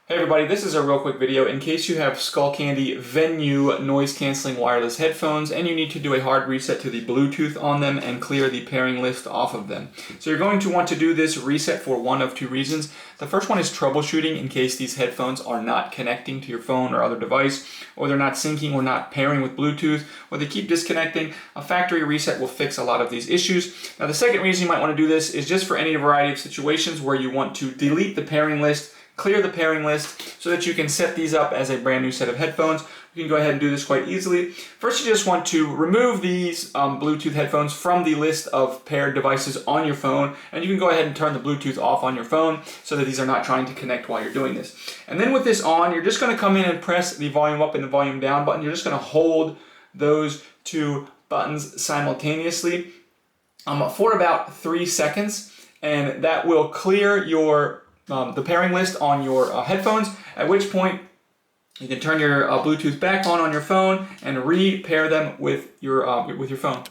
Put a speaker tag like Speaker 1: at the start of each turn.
Speaker 1: Hey everybody, this is a real quick video in case you have Skullcandy Venue Noise Cancelling Wireless Headphones and you need to do a hard reset to the Bluetooth on them and clear the pairing list off of them. So you're going to want to do this reset for one of two reasons. The first one is troubleshooting in case these headphones are not connecting to your phone or other device, or they're not syncing or not pairing with Bluetooth, or they keep disconnecting. A factory reset will fix a lot of these issues. Now the second reason you might want to do this is just for any variety of situations where you want to delete the pairing list, clear the pairing list so that you can set these up as a brand new set of headphones. You can go ahead and do this quite easily. First, you just want to remove these Bluetooth headphones from the list of paired devices on your phone, and you can go ahead and turn the Bluetooth off on your phone so that these are not trying to connect while you're doing this. And then with this on, you're just going to come in and press the volume up and the volume down button. You're just going to hold those two buttons simultaneously for about 3 seconds, and that will clear your the pairing list on your headphones, at which point you can turn your Bluetooth back on your phone and re-pair them with your phone.